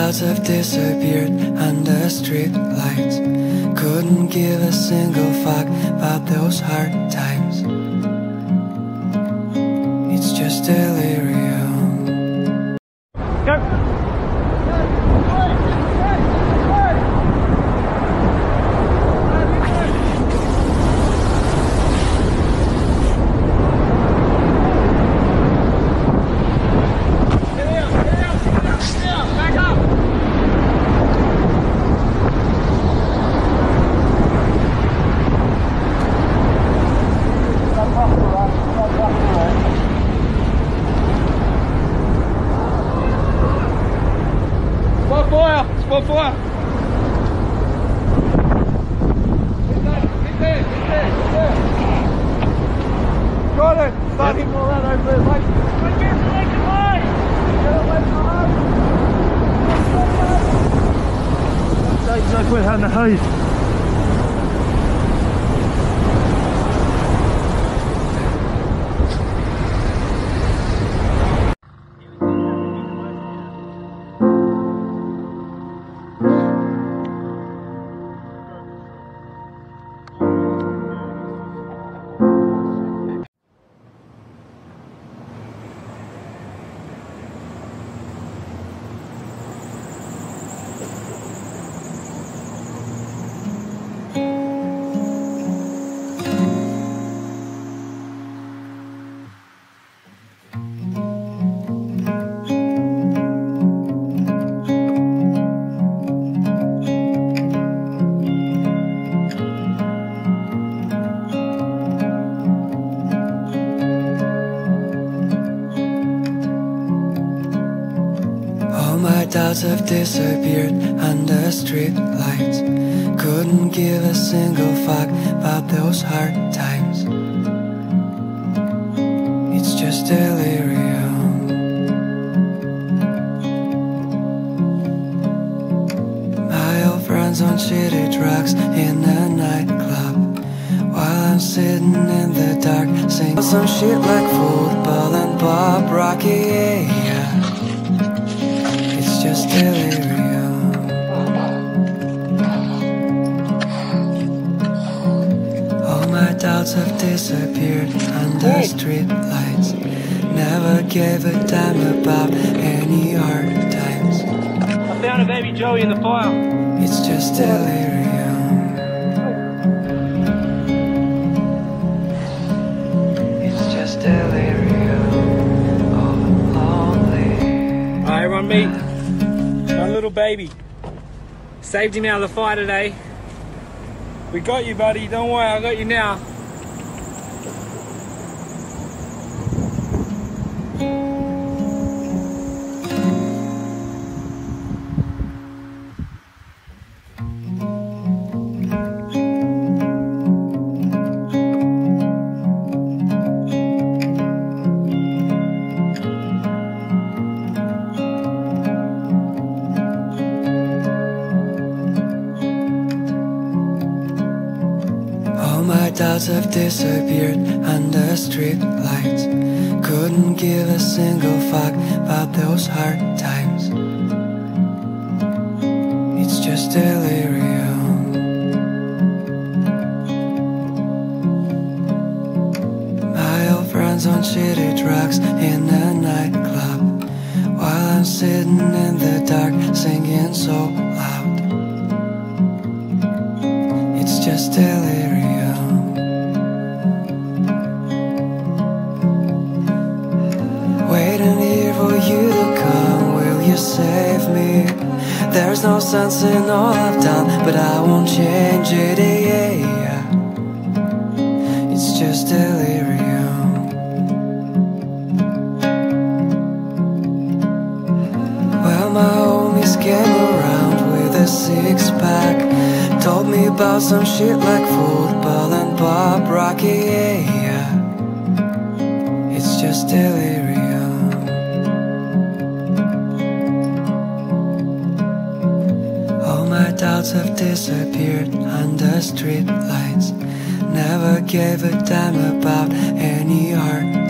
doubts have disappeared under street lights. Couldn't give a single fuck about those hard times. It's just delirium. Go! Spot fire! Get there! Got it! Start hitting all that over there, mate. Get away from the hose! There's no point having the hose. My doubts have disappeared under street lights. Couldn't give a single fuck about those hard times. It's just delirium. My old friends on shitty drugs in a nightclub, while I'm sitting in the dark singing some shit like football and Bob Rocky, yeah. Just delirium. All my doubts have disappeared under street lights. Never gave a damn about any hard times. I found a baby Joey in the fire. It's just delirium. It's just delirium. Oh, lonely. Alright, everyone meet my little baby. Saved him out of the fire today. We got you, buddy. Don't worry, I got you now. My doubts have disappeared under street lights. Couldn't give a single fuck about those hard times. It's just delirium. My old friends on shitty drugs in a nightclub, while I'm sitting in the dark singing so loud. It's just delirium. Waiting here for you to come, will you save me? There's no sense in all I've done, but I won't change it, yeah. It's just delirium. Well, my homies came around with a six-pack, told me about some shit like football and Bob Rocky, yeah. It's just delirium. My doubts have disappeared under street lights. Never gave a damn about any hard